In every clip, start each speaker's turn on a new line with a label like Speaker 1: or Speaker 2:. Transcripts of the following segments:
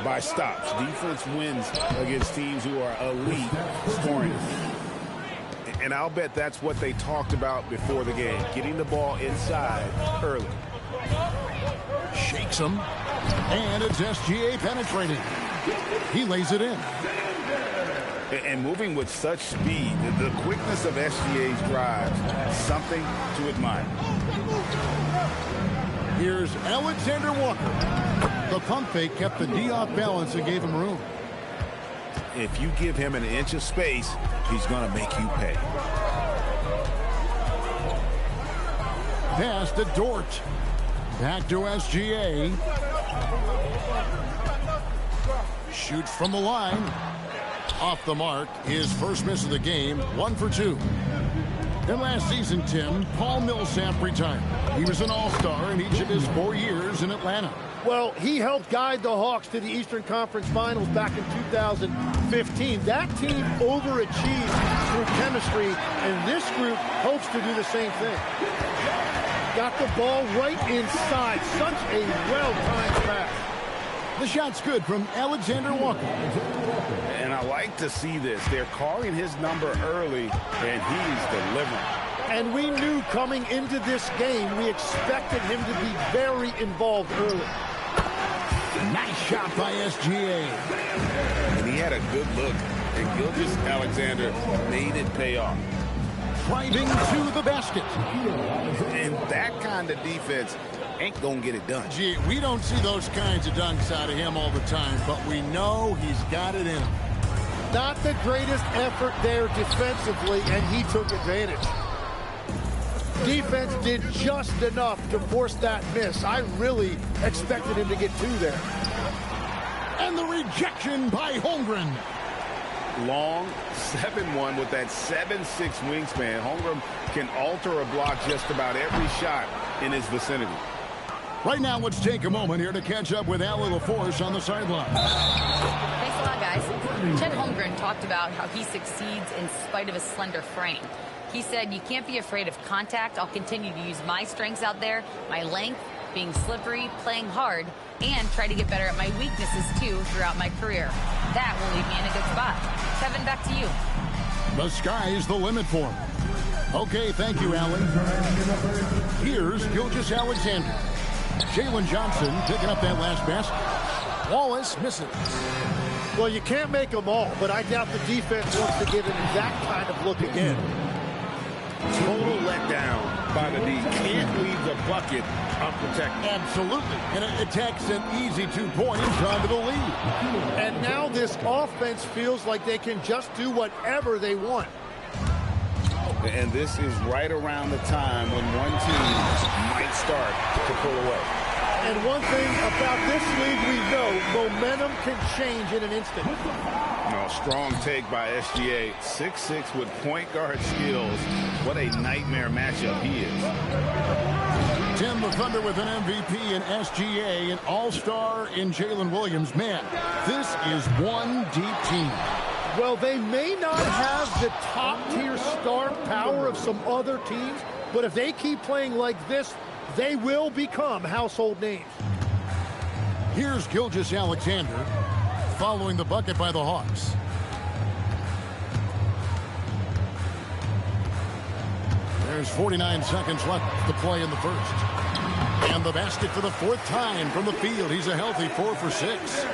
Speaker 1: by stops. Defense wins against teams who are elite scoring. And I'll bet that's what they talked about before the game, getting the ball inside early.
Speaker 2: Shakes him, and it's SGA penetrating. He lays it in.
Speaker 1: And moving with such speed, the quickness of SGA's drives, something to admire.
Speaker 2: Here's Alexander Walker. The pump fake kept the D off balance and gave him room.
Speaker 1: If you give him an inch of space, he's going to make you pay.
Speaker 2: Pass to Dort. Back to SGA. Shoots from the line. Off the mark. His first miss of the game. 1 for 2. And last season, Tim, Paul Millsap retired. He was an all-star in each of his 4 years in Atlanta.
Speaker 3: Well, he helped guide the Hawks to the Eastern Conference Finals back in 2015. That team overachieved through chemistry, and this group hopes to do the same thing. Got the ball right inside. Such a well-timed pass.
Speaker 2: The shot's good from Alexander Walker.
Speaker 1: And I like to see this. They're calling his number early, and he's delivering.
Speaker 3: And we knew coming into this game, we expected him to be very involved early.
Speaker 2: Nice shot by SGA.
Speaker 1: And he had a good look, and Gilgeous-Alexander made it pay off.
Speaker 2: Driving to the basket.
Speaker 1: And that kind of defense ain't gonna get it done.
Speaker 2: Gee, we don't see those kinds of dunks out of him all the time, but we know he's got it in him.
Speaker 3: Not the greatest effort there defensively, and he took advantage. Defense did just enough to force that miss. I really expected him to get 2 there.
Speaker 2: And the rejection by Holmgren.
Speaker 1: Long 7-1 with that 7'6" wingspan. Holmgren can alter a block just about every shot in his vicinity.
Speaker 2: Right now, let's take a moment here to catch up with Allie LaForce on the sideline.
Speaker 4: Thanks a lot, guys. Chet Holmgren talked about how he succeeds in spite of a slender frame. He said, "You can't be afraid of contact. I'll continue to use my strengths out there, my length, being slippery, playing hard, and try to get better at my weaknesses, too, throughout my career. That will leave me in a good spot." Kevin, back to you.
Speaker 2: The sky's the limit for him. Okay, thank you, Allie. Here's Gilgeous-Alexander. Jalen Johnson picking up that last basket. Wallace misses.
Speaker 3: Well, you can't make them all, but I doubt the defense wants to give him that kind of look again.
Speaker 1: Total letdown by the D. Can't leave the bucket unprotected.
Speaker 2: Absolutely. And it takes an easy 2 points onto the lead.
Speaker 3: And now this offense feels like they can just do whatever they want.
Speaker 1: And this is right around the time when one team might start to pull away.
Speaker 3: And one thing about this league we know, momentum can change in an instant.
Speaker 1: No, strong take by SGA. 6'6" with point guard skills. What a nightmare matchup he is.
Speaker 2: Tim, the Thunder with an MVP in SGA, an all-star in Jalen Williams. Man, this is one deep team.
Speaker 3: Well, they may not have the top-tier star power of some other teams, but if they keep playing like this, they will become household names.
Speaker 2: Here's Gilgeous-Alexander following the bucket by the Hawks. There's 49 seconds left to play in the first. And the basket for the 4th time from the field. He's a healthy 4 for 6.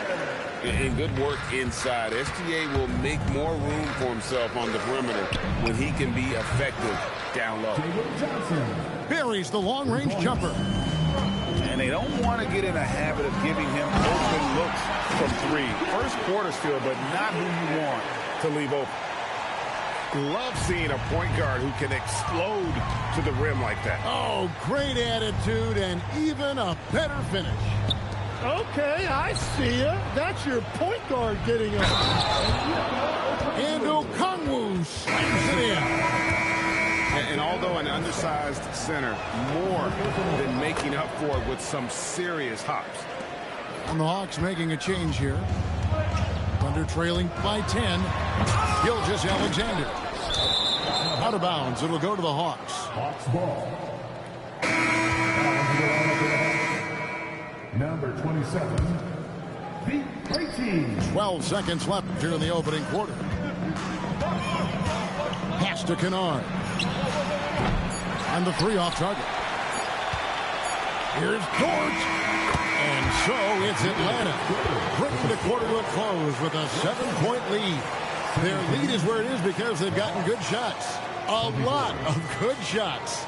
Speaker 1: And good work inside. SGA will make more room for himself on the perimeter when he can be effective down low.
Speaker 2: Buries the long-range jumper.
Speaker 1: And they don't want to get in a habit of giving him open looks from 3. First quarter still, but not who you want to leave open. Love seeing a point guard who can explode to the rim like that.
Speaker 2: Oh, great attitude and even a better finish.
Speaker 3: Okay, I see ya. That's your point guard getting up.
Speaker 2: And Okongwu slams it in.
Speaker 1: And although an undersized center, more than making up for it with some serious hops.
Speaker 2: And the Hawks making a change here. Thunder trailing by 10. Gilgeous-Alexander. Out of bounds. It'll go to the Hawks.
Speaker 5: Hawks ball. Number 27, the
Speaker 2: 12 seconds left here in the opening quarter. Pass to Kennard. And the three off target. Here's Dort. And so it's Atlanta bringing the quarter to a close with a 7-point lead. Their lead is where it is because they've gotten good shots. A lot of good shots.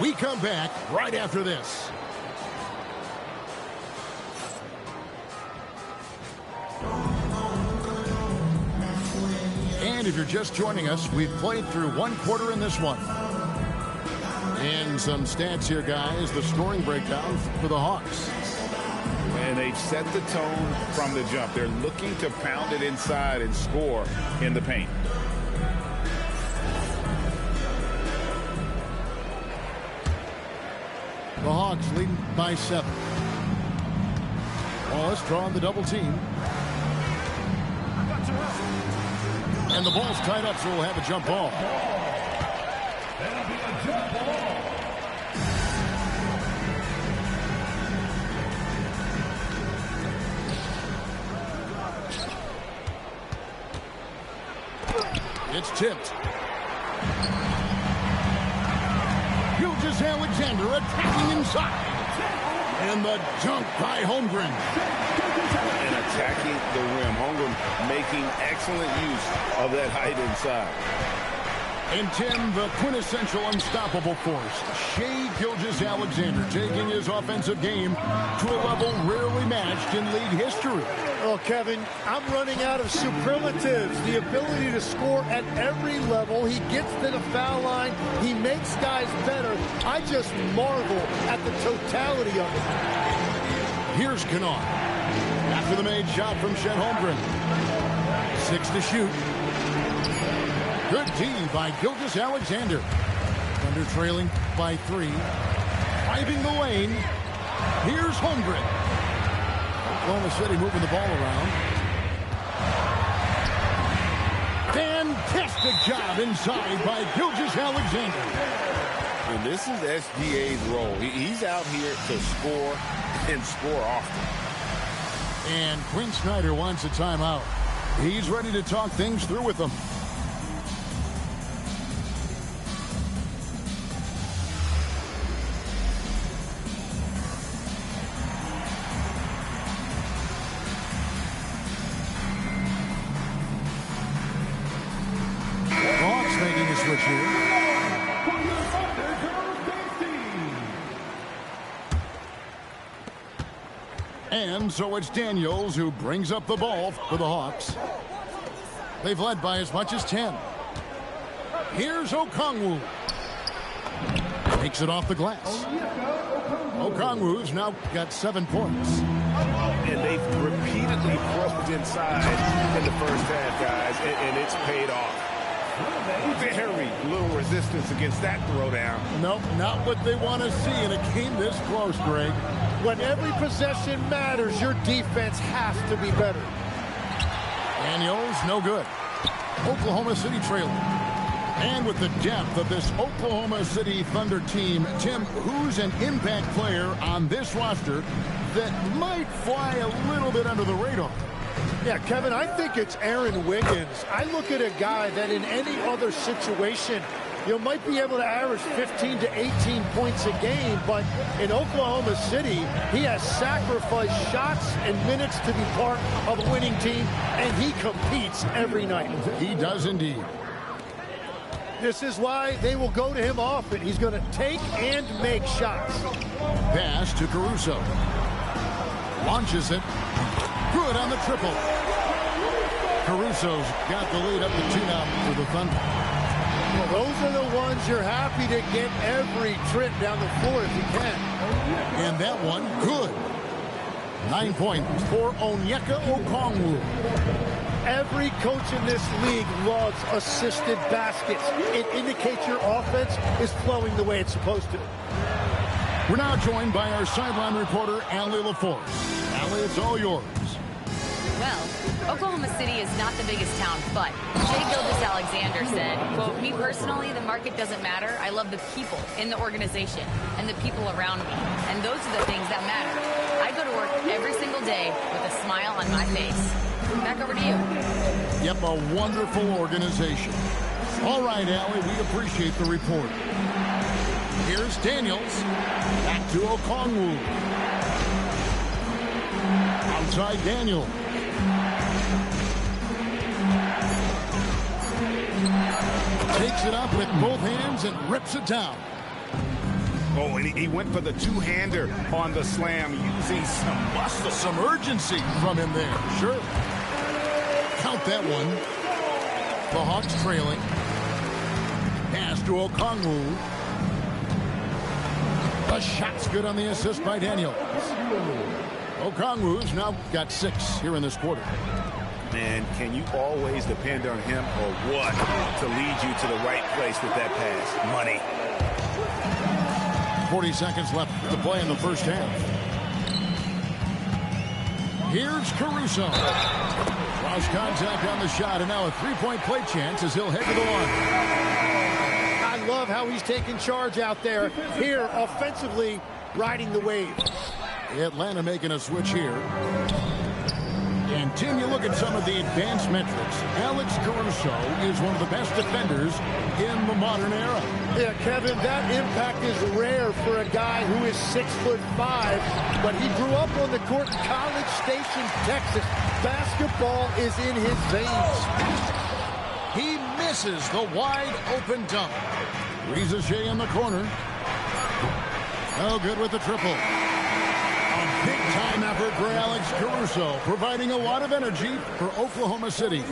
Speaker 2: We come back right after this. And if you're just joining us, we've played through one quarter in this one. And some stats here, guys. The scoring breakdown for the Hawks.
Speaker 1: And they've set the tone from the jump. They're looking to pound it inside and score in the paint.
Speaker 2: The Hawks leading by 7. Wallace drawing the double team. And the ball's tied up, so we'll have a jump ball. It's tipped. Gilgeous-Alexander attacking inside. And the dunk by Holmgren.
Speaker 1: And attacking the rim. Holmgren making excellent use of that height inside.
Speaker 2: And Tim, the quintessential unstoppable force, Shai Gilgeous-Alexander, taking his offensive game to a level rarely matched in league history.
Speaker 3: Oh, Kevin, I'm running out of superlatives. The ability to score at every level. He gets to the foul line. He makes guys better. I just marvel at the totality of it.
Speaker 2: Here's Kennard. After the made shot from Chet Holmgren. 6 to shoot. Good D by Gilgeous-Alexander. Thunder trailing by 3. Driving the lane. Here's Holmgren. Oklahoma City moving the ball around. Fantastic job inside by Gilgeous-Alexander.
Speaker 1: And this is SGA's role. He's out here to score and score often.
Speaker 2: And Quinn Snyder wants a timeout. He's ready to talk things through with them. And so it's Daniels who brings up the ball for the Hawks. They've led by as much as 10. Here's Okongwu. Takes it off the glass. Okongwu's now got 7 points.
Speaker 1: And they've repeatedly probed inside in the first half, guys, and it's paid off. Very little resistance against that throwdown.
Speaker 2: Nope, not what they want to see, and it came this close, Greg.
Speaker 3: When every possession matters, your defense has to be better.
Speaker 2: Daniels, no good. Oklahoma City trailing. And with the depth of this Oklahoma City Thunder team, Tim, who's an impact player on this roster that might fly a little bit under the radar?
Speaker 3: Yeah, Kevin, I think it's Aaron Wiggins. I look at a guy that in any other situation, you might be able to average 15 to 18 points a game, but in Oklahoma City, he has sacrificed shots and minutes to be part of a winning team, and he competes every night.
Speaker 2: He does indeed.
Speaker 3: This is why they will go to him often. He's going to take and make shots.
Speaker 2: Pass to Caruso. Launches it. Good on the triple. Caruso's got the lead up to 2 now for the Thunder.
Speaker 3: Well, those are the ones you're happy to get every trip down the floor if you can.
Speaker 2: And that one, good. 9 points for Onyeka Okongwu.
Speaker 3: Every coach in this league loves assisted baskets. It indicates your offense is flowing the way it's supposed to.
Speaker 2: We're now joined by our sideline reporter, Allie LaForce. Allie, it's all yours.
Speaker 4: Well, Oklahoma City is not the biggest town, but Shai Gilgeous-Alexander said, quote, "Me personally, the market doesn't matter. I love the people in the organization and the people around me. And those are the things that matter. I I go to work every single day with a smile on my face. Back over to you.
Speaker 2: Yep, a wonderful organization. All right, Allie, we appreciate the report. Here's Daniels. Back to Okongwu. Outside Daniel. Takes it up with both hands and rips it down.
Speaker 1: Oh, and he went for the two-hander on the slam, using some muscle.
Speaker 2: Some urgency from him there. Sure. Count that one. The Hawks trailing. Pass to Okongwu. The shot's good on the assist by Daniels. Okongwu's now got 6 here in this quarter.
Speaker 1: Man, can you always depend on him or what to lead you to the right place with that pass? Money.
Speaker 2: 40 seconds left to play in the first half. Here's Caruso. Cross contact on the shot, and now a three-point play chance as he'll head to the line.
Speaker 3: I love how he's taking charge out there. Here, offensively, riding the wave.
Speaker 2: Atlanta making a switch here. And, Tim, you look at some of the advanced metrics. Alex Caruso is one of the best defenders in the modern era.
Speaker 3: Yeah, Kevin, that impact is rare for a guy who is 6'5", but he grew up on the court in College Station, Texas. Basketball is in his veins.
Speaker 2: He misses the wide-open dunk. Reza Shea in the corner. Oh, good with the triple. A big-time effort for Alex Caruso, providing a lot of energy for Oklahoma City.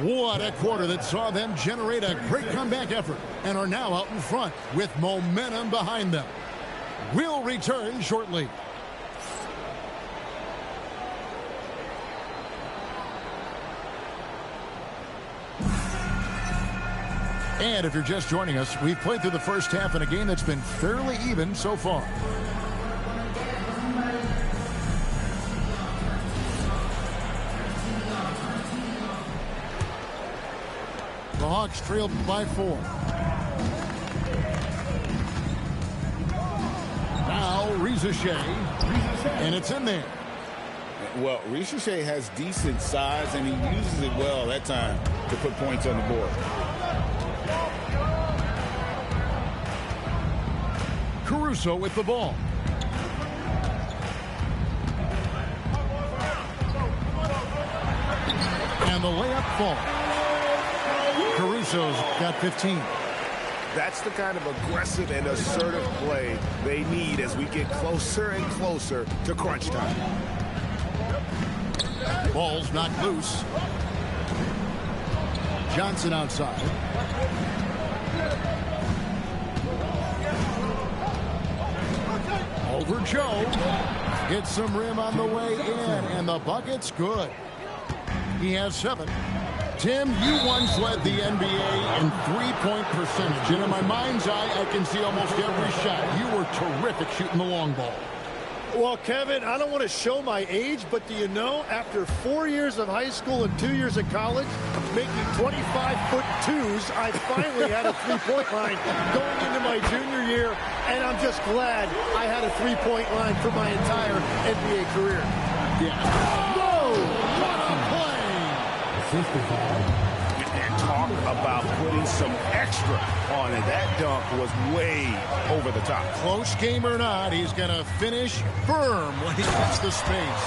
Speaker 2: What a quarter that saw them generate a great comeback effort and are now out in front with momentum behind them. We'll return shortly. And if you're just joining us, we've played through the first half in a game that's been fairly even so far. The Hawks trailed by 4. Now Reza Shea, and it's in there.
Speaker 1: Well, Reza Shea has decent size, and he uses it well that time to put points on the board.
Speaker 2: Caruso with the ball. And the layup falls. Caruso's got 15.
Speaker 1: That's the kind of aggressive and assertive play they need as we get closer and closer to crunch time.
Speaker 2: Ball's knocked loose. Johnson outside. Over Joe. Gets some rim on the way in, and the bucket's good. He has 7. Tim, you once led the NBA in three-point percentage, and in my mind's eye, I can see almost every shot. You were terrific shooting the long ball.
Speaker 3: Well, Kevin, I don't want to show my age, but do you know, after 4 years of high school and 2 years of college, making 25-foot-2s, I finally had a three-point line going into my junior year, and I'm just glad I had a three-point line for my entire NBA career.
Speaker 2: Yeah. Whoa! What a play!
Speaker 1: And talk about putting some extra on it. That dunk was way over the top.
Speaker 2: Close game or not, he's going to finish firm when he gets the space.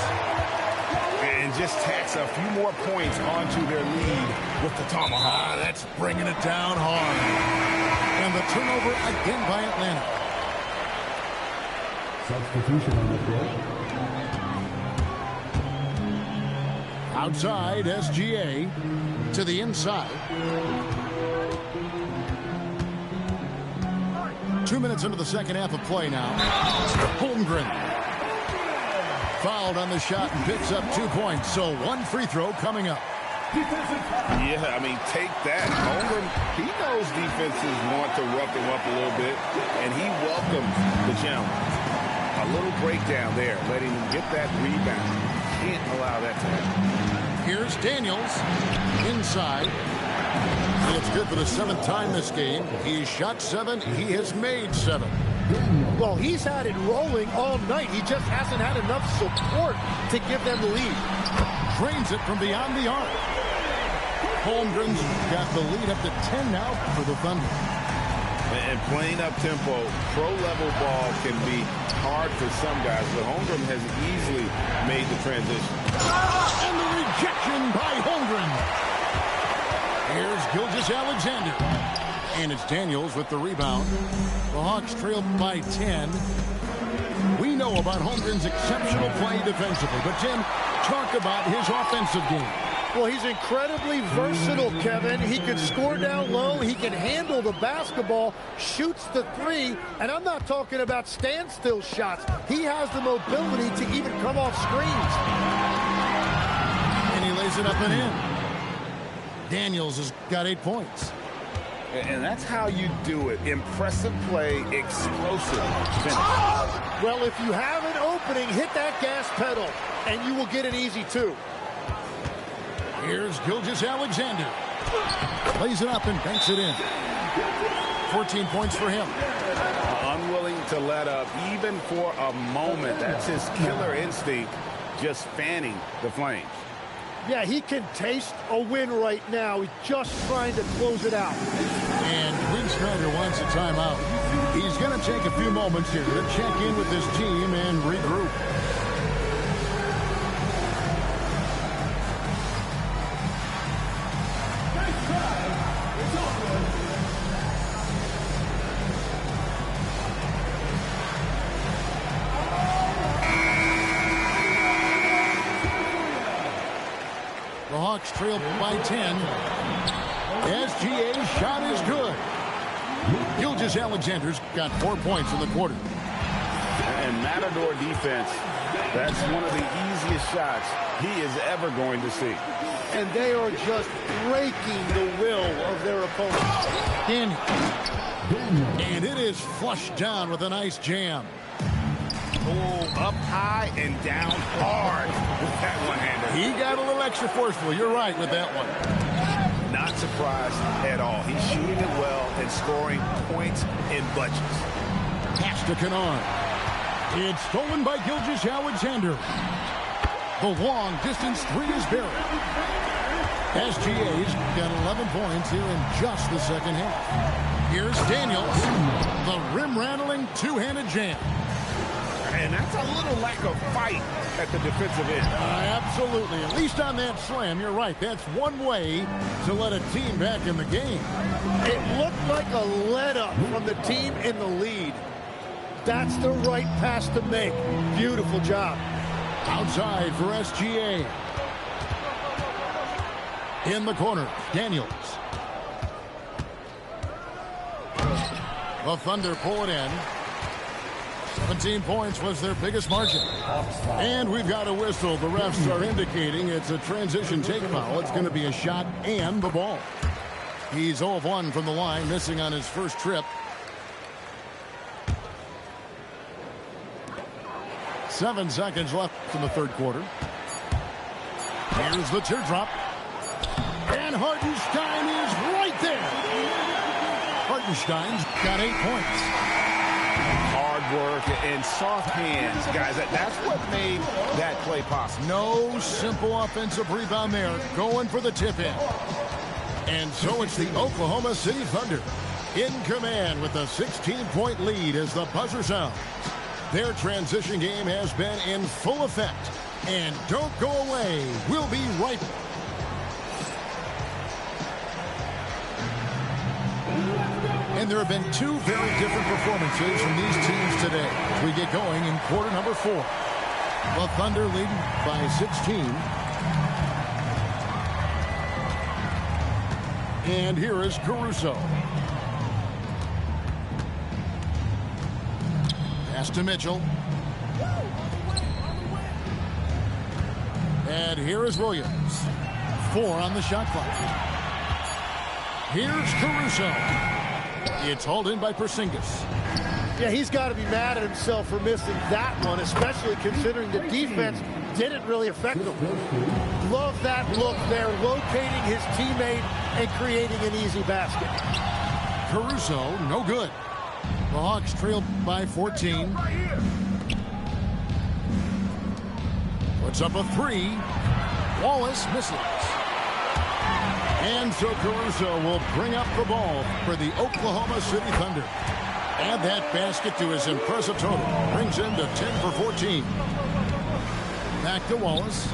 Speaker 1: And just tacks a few more points onto their lead with the tomahawk.
Speaker 2: That's bringing it down hard. And the turnover again by Atlanta.
Speaker 5: Substitution on the field.
Speaker 2: Outside, SGA to the inside. 2 minutes into the second half of play now. Holmgren fouled on the shot and picks up 2 points. So 1 free throw coming up.
Speaker 1: Yeah, I mean, take that. Holmgren, he knows defenses want to rough him up a little bit, and he welcomes the challenge. A little breakdown there, letting him get that rebound. Can't allow that to happen.
Speaker 2: Here's Daniels inside. It's good for the 7th time this game. He shot 7. He has made 7.
Speaker 3: Well, he's had it rolling all night. He just hasn't had enough support to give them the lead.
Speaker 2: Drains it from beyond the arc. Holmgren's got the lead up to 10 now for the Thunder.
Speaker 1: And playing up-tempo, pro-level ball can be hard for some guys, but Holmgren has easily made the transition.
Speaker 2: And the rejection by Holmgren. Here's Gilgeous-Alexander. And it's Daniels with the rebound. The Hawks trail by 10. We know about Holmgren's exceptional play defensively, but Tim, talk about his offensive game.
Speaker 3: Well, he's incredibly versatile, Kevin. He can score down low. He can handle the basketball, shoots the three, and I'm not talking about standstill shots. He has the mobility to even come off screens.
Speaker 2: And he lays it up and in. Daniels has got 8 points.
Speaker 1: And that's how you do it. Impressive play, explosive finish.
Speaker 3: Well, if you have an opening, hit that gas pedal, and you will get an easy 2.
Speaker 2: Here's Gilgeous-Alexander. Plays it up and banks it in. 14 points for him.
Speaker 1: Unwilling to let up even for a moment. That's his killer instinct, just fanning the flames.
Speaker 3: Yeah, he can taste a win right now. He's just trying to close it out.
Speaker 2: And Quinn Snyder wants a timeout. He's going to take a few moments here to check in with his team and regroup. The Hawks trail by 10. SGA's shot is good. Gilgeous-Alexander's got 4 points in the quarter.
Speaker 1: And Matador defense, that's one of the easiest shots he is ever going to see.
Speaker 3: And they are just breaking the will of their opponents.
Speaker 2: And it is flushed down with a nice jam.
Speaker 1: Oh, up high and down hard with that one-hander.
Speaker 2: He got a little extra forceful. You're right with that one.
Speaker 1: Not surprised at all. He's shooting it well and scoring points in bunches.
Speaker 2: Pass to Kennard. It's stolen by Gilgeous-Alexander. The long distance three is buried. SGA's got 11 points here in just the second half. Here's Daniels. The rim-rattling two-handed jam.
Speaker 1: And that's a little lack of fight at the defensive end.
Speaker 2: Absolutely. At least on that slam, you're right. That's one way to let a team back in the game.
Speaker 3: It looked like a let-up from the team in the lead. That's the right pass to make. Beautiful job.
Speaker 2: Outside for SGA. In the corner, Daniels. The Thunder pull it in. 17 points was their biggest margin. And we've got a whistle. The refs are indicating it's a transition take foul. It's going to be a shot and the ball. He's 0 of 1 from the line, missing on his first trip. 7 seconds left in the third quarter. Here's the teardrop. And Hartenstein is right there. Hartenstein's got 8 points.
Speaker 1: Hard work and soft hands, guys. That's what made that play possible.
Speaker 2: No simple offensive rebound there. Going for the tip-in. And so it's the Oklahoma City Thunder in command with a 16-point lead as the buzzer sounds. Their transition game has been in full effect. And don't go away. We'll be right back. And there have been two very different performances from these teams today as we get going in quarter number 4. The Thunder leading by 16. And here is Caruso. Pass to Mitchell. And here is Williams. 4 on the shot clock. Here's Caruso. It's hauled in by Porzingis.
Speaker 3: Yeah, he's got to be mad at himself for missing that one, especially considering the defense didn't really affect him. Love that look there, locating his teammate and creating an easy basket.
Speaker 2: Caruso, no good. The Hawks trail by 14. Puts up a three. Wallace misses. And so Caruso will bring up the ball for the Oklahoma City Thunder. Add that basket to his impressive total. Brings him to 10 for 14. Back to Wallace.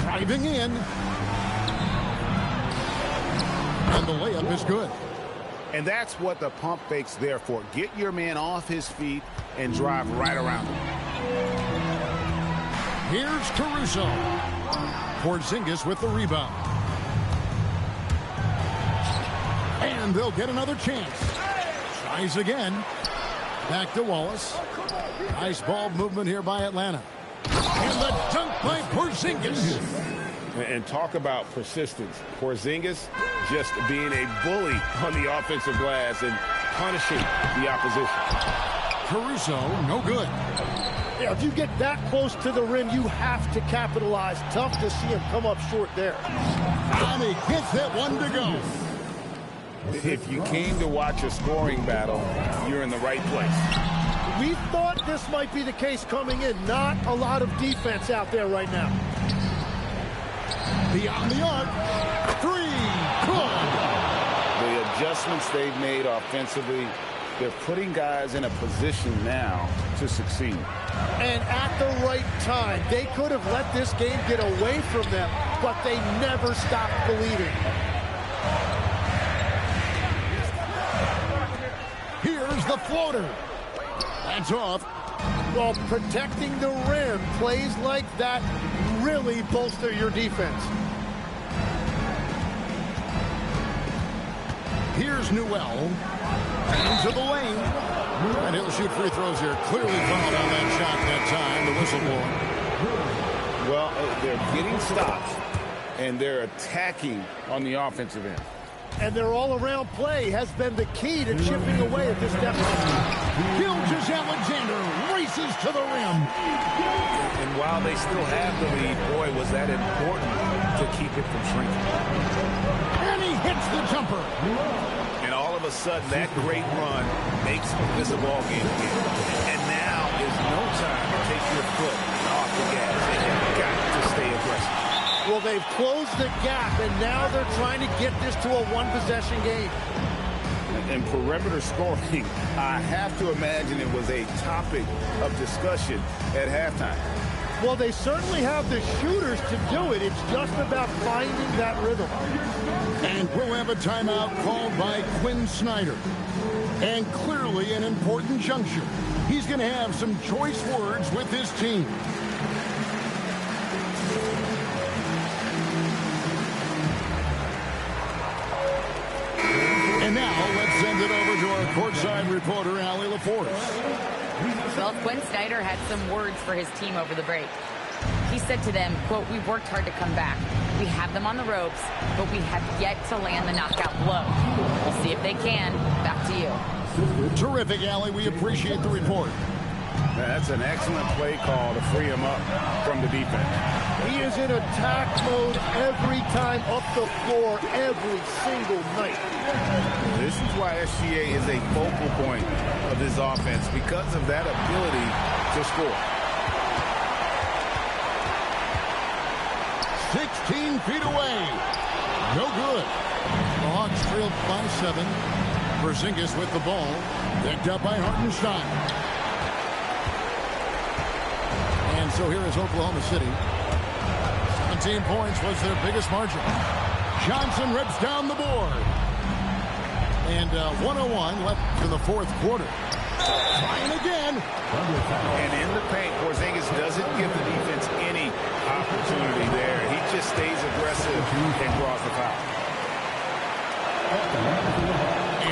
Speaker 2: Driving in. And the layup is good.
Speaker 1: And that's what the pump fake's there for. Get your man off his feet and drive right around him.
Speaker 2: Here's Caruso. Porzingis with the rebound. And they'll get another chance. Tries again. Back to Wallace. Nice ball movement here by Atlanta. And the dunk by Porzingis.
Speaker 1: And talk about persistence. Porzingis just being a bully on the offensive glass and punishing the opposition.
Speaker 2: Caruso, no good.
Speaker 3: Yeah, if you get that close to the rim, you have to capitalize. Tough to see him come up short there.
Speaker 2: And he gets that one to go.
Speaker 1: If you came to watch a scoring battle, you're in the right place.
Speaker 3: We thought this might be the case coming in. Not a lot of defense out there right now.
Speaker 2: Beyond the arc. Three. Good.
Speaker 1: The adjustments they've made offensively, they're putting guys in a position now to succeed.
Speaker 3: And at the right time, they could have let this game get away from them, but they never stopped believing.
Speaker 2: Here's the floater. That's off.
Speaker 3: Well, protecting the rim, plays like that really bolster your defense.
Speaker 2: Here's Newell. Into the lane. And he'll shoot free throws here. Clearly fouled on that shot that time. The whistle blowing.
Speaker 1: Well, they're getting stops, and they're attacking on the offensive end.
Speaker 3: And their all-around play has been the key to chipping away at this deficit.
Speaker 2: Gilgeous-Alexander races to the rim.
Speaker 1: And while they still have the lead, boy, was that important to keep it from shrinking.
Speaker 2: And he hits the jumper.
Speaker 1: And all of a sudden, that great run makes this a ball game again. And now is no time to take your foot off the gas. You've got to stay aggressive.
Speaker 3: Well, they've closed the gap, and now they're trying to get this to a one-possession game.
Speaker 1: And perimeter scoring, I have to imagine it was a topic of discussion at halftime.
Speaker 3: Well, they certainly have the shooters to do it. It's just about finding that rhythm.
Speaker 2: And we'll have a timeout called by Quinn Snyder. And clearly an important juncture. He's going to have some choice words with his team. And now let's send it over to our courtside reporter, Allie LaForce.
Speaker 4: Well, Quinn Snyder had some words for his team over the break. He said to them, quote, "We've worked hard to come back. We have them on the ropes, but we have yet to land the knockout blow. We'll see if they can." Back to you.
Speaker 2: Terrific, Allie. We appreciate the report.
Speaker 1: That's an excellent play call to free him up from the defense.
Speaker 3: He is in attack mode every time up the floor, every single night.
Speaker 1: This is why SGA is a focal point of this offense, because of that ability to score.
Speaker 2: 16 feet away. No good. The Hawks trailed by 7. Porzingis with the ball. Picked up by Hartenstein. And so here is Oklahoma City. 17 points was their biggest margin. Johnson rips down the board. And 101 left in the fourth quarter. Trying again.
Speaker 1: And in the paint, Porzingis doesn't give the defense any opportunity there. He just stays aggressive and draws the foul.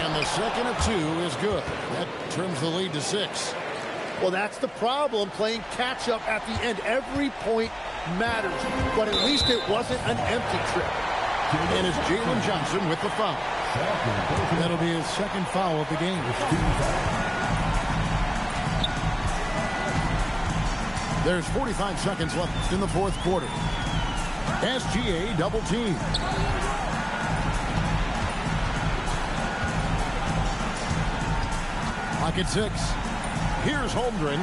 Speaker 2: And the second of 2 is good. That turns the lead to 6.
Speaker 3: Well, that's the problem, playing catch-up at the end. Every point matters, but at least it wasn't an empty trip.
Speaker 2: And it's Jalen Johnson with the foul. That'll be his second foul of the game. There's 45 seconds left in the fourth quarter. SGA double team. Pocket 6. Here's Holmgren.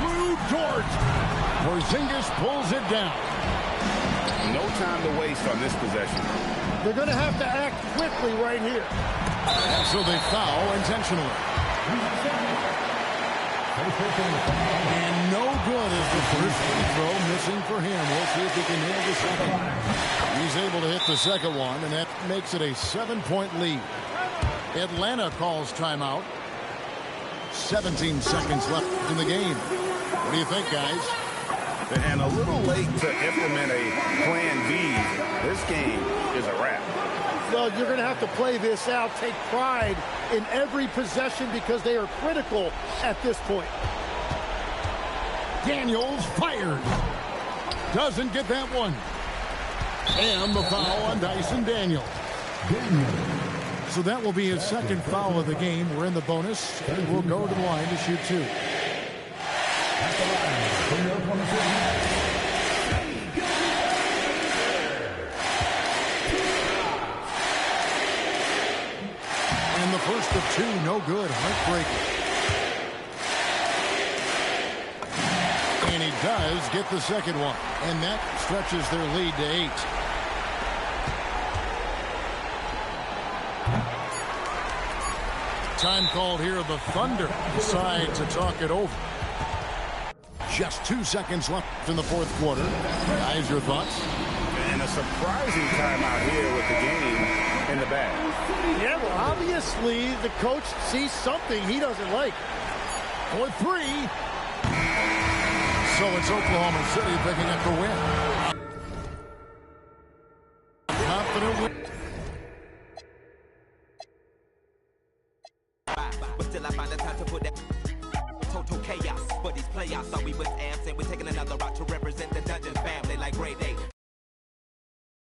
Speaker 2: Blue Dort. Porzingis pulls it down.
Speaker 1: No time to waste on this possession.
Speaker 3: They're going to have to act quickly right here.
Speaker 2: And so they foul intentionally. And no good is the first free throw missing for him. We'll see if he can nail the second. He's able to hit the second one, and that makes it a 7-point lead. Atlanta calls timeout. 17 seconds left in the game. What do you think, guys?
Speaker 1: And a little late to implement a plan B. This game is a wrap.
Speaker 3: Well, you're going to have to play this out, take pride in every possession because they are critical at this point.
Speaker 2: Daniels fired. Doesn't get that one. And the foul on Dyson Daniels. So that will be his second foul of the game. We're in the bonus. He will go to the line to shoot 2. And the first of 2, no good. Heartbreaking. And he does get the second one. And that stretches their lead to 8. Time called here. The Thunder decide to talk it over. Just 2 seconds left in the fourth quarter. Guys, your thoughts?
Speaker 1: And a surprising timeout here with the game in the bag.
Speaker 3: Yeah, well, obviously the coach sees something he doesn't like.
Speaker 2: For 3. So it's Oklahoma City picking up the win. Confident win.
Speaker 6: But still I find the time to put that total chaos for these playoffs. Thought we was amps and we're taking another route to represent the Dungeons family like grade A.